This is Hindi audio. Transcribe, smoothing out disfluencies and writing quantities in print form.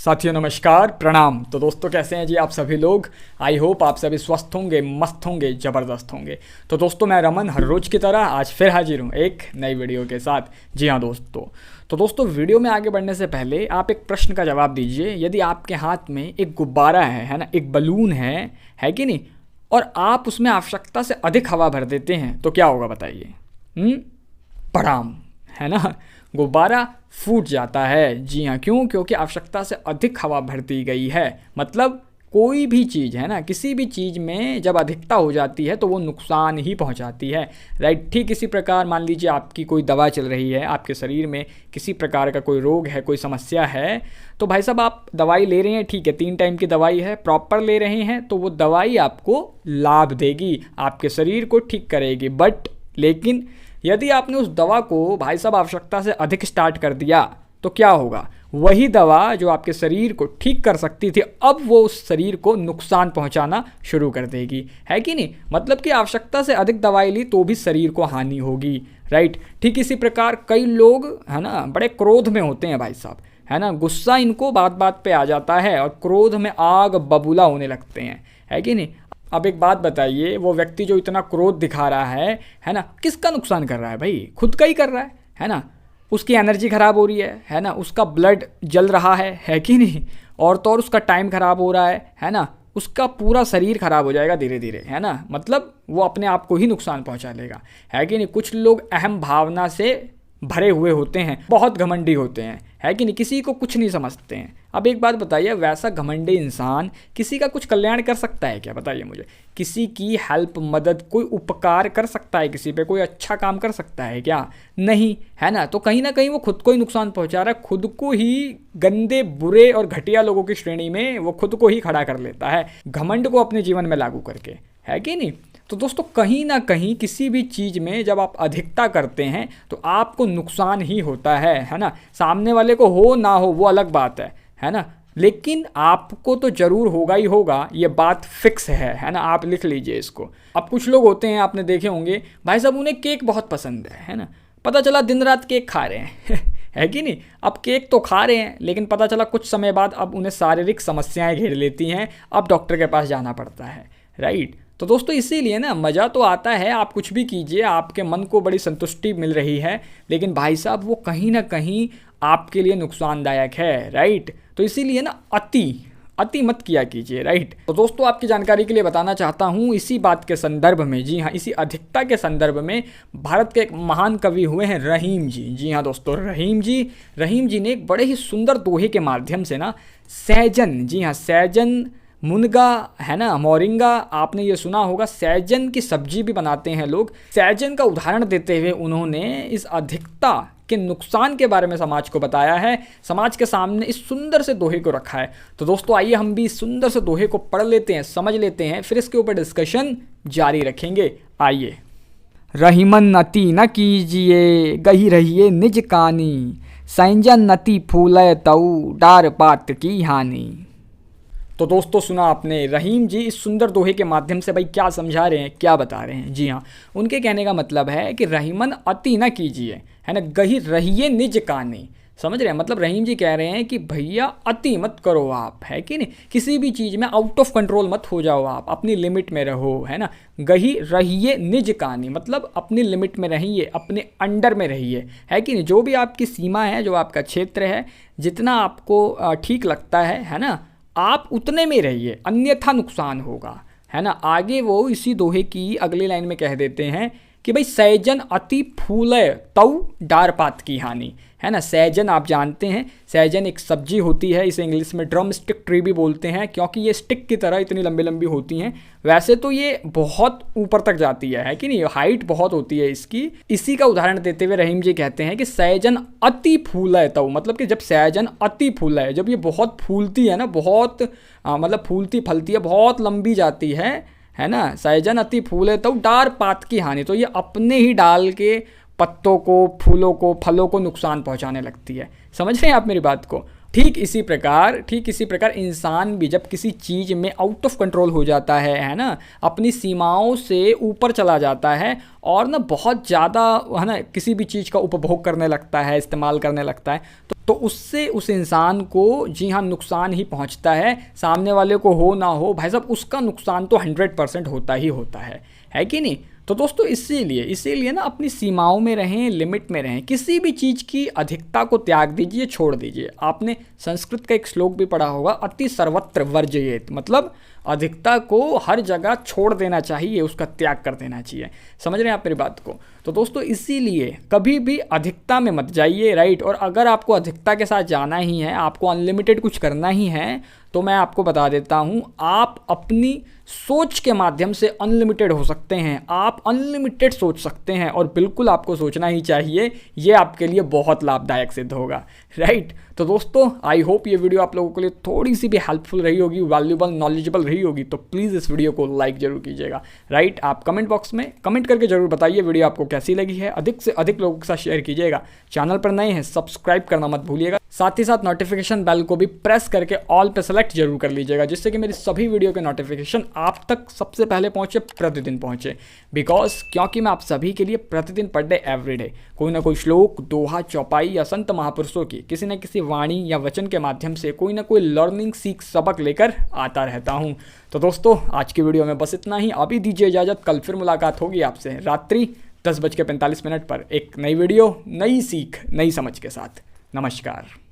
साथियों नमस्कार प्रणाम। तो दोस्तों कैसे हैं जी आप सभी लोग। आई होप आप सभी स्वस्थ होंगे, मस्त होंगे, ज़बरदस्त होंगे। तो दोस्तों मैं रमन हर रोज़ की तरह आज फिर हाजिर हूँ एक नई वीडियो के साथ। जी हाँ दोस्तों। तो दोस्तों वीडियो में आगे बढ़ने से पहले आप एक प्रश्न का जवाब दीजिए। यदि आपके हाथ में एक गुब्बारा है ना, एक बलून है कि नहीं, और आप उसमें आवश्यकता से अधिक हवा भर देते हैं तो क्या होगा बताइए। पड़ाम, है ना, गुब्बारा फूट जाता है। जी हाँ, क्यों? क्योंकि आवश्यकता से अधिक हवा भर दी गई है। मतलब कोई भी चीज़ है ना, किसी भी चीज़ में जब अधिकता हो जाती है तो वो नुकसान ही पहुंचाती है। राइट। ठीक इसी प्रकार मान लीजिए आपकी कोई दवा चल रही है, आपके शरीर में किसी प्रकार का कोई रोग है, कोई समस्या है, तो भाई साहब आप दवाई ले रहे हैं, ठीक है, 3 टाइम की दवाई है, प्रॉपर ले रहे हैं, तो वो दवाई आपको लाभ देगी, आपके शरीर को ठीक करेगी। लेकिन यदि आपने उस दवा को भाई साहब आवश्यकता से अधिक स्टार्ट कर दिया तो क्या होगा? वही दवा जो आपके शरीर को ठीक कर सकती थी, अब वो उस शरीर को नुकसान पहुंचाना शुरू कर देगी, है कि नहीं। मतलब कि आवश्यकता से अधिक दवाई ली तो भी शरीर को हानि होगी। राइट। ठीक इसी प्रकार कई लोग है ना बड़े क्रोध में होते हैं भाई साहब, है ना, गुस्सा इनको बात बात पे आ जाता है और क्रोध में आग बबूला होने लगते हैं, है कि नहीं। अब एक बात बताइए, वो व्यक्ति जो इतना क्रोध दिखा रहा है ना, किसका नुकसान कर रहा है भाई? खुद का ही कर रहा है ना। उसकी एनर्जी खराब हो रही है ना, उसका ब्लड जल रहा है कि नहीं, और तो और उसका टाइम खराब हो रहा है ना, उसका पूरा शरीर खराब हो जाएगा धीरे धीरे, है ना। मतलब वो अपने आप को ही नुकसान पहुंचा लेगा, है कि नहीं। कुछ लोग अहम भावना से भरे हुए होते हैं, बहुत घमंडी होते हैं, है कि नहीं, किसी को कुछ नहीं समझते हैं। अब एक बात बताइए, वैसा घमंडी इंसान किसी का कुछ कल्याण कर सकता है क्या? बताइए मुझे। किसी की हेल्प, मदद, कोई उपकार कर सकता है किसी पे? कोई अच्छा काम कर सकता है क्या? नहीं, है ना। तो कहीं ना कहीं वो खुद को ही नुकसान पहुंचा रहा है, खुद को ही गंदे, बुरे और घटिया लोगों की श्रेणी में वो खुद को ही खड़ा कर लेता है, घमंड को अपने जीवन में लागू करके, है कि नहीं। तो दोस्तों कहीं ना कहीं किसी भी चीज़ में जब आप अधिकता करते हैं तो आपको नुकसान ही होता है ना। सामने वाले को हो ना हो वो अलग बात है ना, लेकिन आपको तो ज़रूर होगा ही होगा, ये बात फिक्स है ना। आप लिख लीजिए इसको। अब कुछ लोग होते हैं, आपने देखे होंगे भाई साहब, उन्हें केक बहुत पसंद है ना, पता चला दिन रात केक खा रहे हैं है कि नहीं। अब केक तो खा रहे हैं, लेकिन पता चला कुछ समय बाद अब उन्हें शारीरिक समस्याएं घेर लेती हैं, अब डॉक्टर के पास जाना पड़ता है। राइट। तो दोस्तों इसीलिए ना, मज़ा तो आता है, आप कुछ भी कीजिए, आपके मन को बड़ी संतुष्टि मिल रही है, लेकिन भाई साहब वो कहीं ना कहीं आपके लिए नुकसानदायक है। राइट। तो इसीलिए ना अति मत किया कीजिए। राइट। तो दोस्तों आपकी जानकारी के लिए बताना चाहता हूँ, इसी बात के संदर्भ में, जी हाँ, इसी अधिकता के संदर्भ में भारत के एक महान कवि हुए हैं रहीम जी। जी हाँ दोस्तों, रहीम जी ने एक बड़े ही सुंदर दोहे के माध्यम से ना सहजन, जी हाँ सहजन, मुनगा, है ना, मोरिंगा, आपने ये सुना होगा, सहजन की सब्जी भी बनाते हैं लोग। सहजन का उदाहरण देते हुए उन्होंने इस अधिकता के नुकसान के बारे में समाज को बताया है, समाज के सामने इस सुंदर से दोहे को रखा है। तो दोस्तों आइए हम भी इस सुंदर से दोहे को पढ़ लेते हैं, समझ लेते हैं, फिर इसके ऊपर डिस्कशन जारी रखेंगे। आइए। रहीमन अति न कीजिए, गही रहिए निज कानी, संजन अति फूलय तऊ, डार पात की हानि। तो दोस्तों सुना आपने, रहीम जी इस सुंदर दोहे के माध्यम से भाई क्या समझा रहे हैं, क्या बता रहे हैं। जी हाँ, उनके कहने का मतलब है कि रहीमन अति ना कीजिए, है ना, गही रहिए निज कानी। समझ रहे हैं? मतलब रहीम जी कह रहे हैं कि भैया अति मत करो आप, है कि नहीं, किसी भी चीज़ में आउट ऑफ कंट्रोल मत हो जाओ आप, अपनी लिमिट में रहो, है ना। गही रहिए निज कानी, मतलब अपनी लिमिट में रहिए, अपने अंडर में रहिए, है कि नहीं। जो भी आपकी सीमा है, जो आपका क्षेत्र है, जितना आपको ठीक लगता है ना, आप उतने में रहिए, अन्यथा नुकसान होगा, है ना। आगे वो इसी दोहे की अगली लाइन में कह देते हैं कि भाई सहजन अति फूले तऊ, डार पात की हानि, है ना। सहजन आप जानते हैं, सहजन एक सब्जी होती है, इसे इंग्लिश में ड्रम स्टिक ट्री भी बोलते हैं, क्योंकि ये स्टिक की तरह इतनी लंबी लंबी होती हैं। वैसे तो ये बहुत ऊपर तक जाती है कि नहीं, हाइट बहुत होती है इसकी। इसी का उदाहरण देते हुए रहीम जी कहते हैं कि सहजन अति फूले तऊ, मतलब कि जब सहजन अति फूले, जब ये बहुत फूलती है ना, बहुत मतलब फूलती फलती है, बहुत लंबी जाती है ना, सहजन अति फूले तो डार पात की हानि, तो ये अपने ही डाल के पत्तों को, फूलों को, फलों को नुकसान पहुंचाने लगती है। समझ रहे हैं आप मेरी बात को? ठीक इसी प्रकार इंसान भी जब किसी चीज़ में आउट ऑफ कंट्रोल हो जाता है ना, अपनी सीमाओं से ऊपर चला जाता है और ना बहुत ज़्यादा, है ना, किसी भी चीज़ का उपभोग करने लगता है, इस्तेमाल करने लगता है, तो उससे उस इंसान को जी हाँ नुकसान ही पहुंचता है। सामने वाले को हो ना हो भाई साहब, उसका नुकसान तो 100% होता ही होता है कि नहीं। तो दोस्तों इसीलिए ना अपनी सीमाओं में रहें, लिमिट में रहें। किसी भी चीज़ की अधिकता को त्याग दीजिए, छोड़ दीजिए। आपने संस्कृत का एक श्लोक भी पढ़ा होगा, अति सर्वत्र वर्जयेत, मतलब अधिकता को हर जगह छोड़ देना चाहिए, उसका त्याग कर देना चाहिए। समझ रहे हैं आप मेरी बात को। तो दोस्तों इसीलिए कभी भी अधिकता में मत जाइए, राइट। और अगर आपको अधिकता के साथ जाना ही है, आपको अनलिमिटेड कुछ करना ही है, तो मैं आपको बता देता हूँ, आप अपनी सोच के माध्यम से अनलिमिटेड हो सकते हैं। आप अनलिमिटेड सोच सकते हैं और बिल्कुल आपको सोचना ही चाहिए। ये आपके लिए बहुत लाभदायक सिद्ध होगा, राइट। तो दोस्तों आई होप ये वीडियो आप लोगों के लिए थोड़ी सी भी हेल्पफुल रही होगी, वैल्यूबल, नॉलेजेबल रही होगी। तो प्लीज़ इस वीडियो को लाइक जरूर कीजिएगा, राइट। आप कमेंट बॉक्स में कमेंट करके जरूर बताइए वीडियो आपको कैसी लगी है। अधिक से अधिक लोगों के साथ शेयर कीजिएगा। चैनल पर नए हैं सब्सक्राइब करना मत भूलिएगा। साथ ही साथ नोटिफिकेशन बेल को भी प्रेस करके ऑल पे सेलेक्ट जरूर कर लीजिएगा, जिससे कि मेरी सभी वीडियो के नोटिफिकेशन आप तक सबसे पहले पहुंचे, प्रतिदिन पहुंचे। क्योंकि मैं आप सभी के लिए प्रतिदिन पर डे एवरीडे कोई ना कोई श्लोक, दोहा, चौपाई या संत महापुरुषों की किसी न किसी वाणी या वचन के माध्यम से कोई ना कोई लर्निंग, सीख, सबक लेकर आता रहता हूँ। तो दोस्तों आज की वीडियो में बस इतना ही। अभी दीजिए इजाज़त, कल फिर मुलाकात होगी आपसे रात्रि 10:45 पर एक नई वीडियो, नई सीख, नई समझ के साथ। नमस्कार।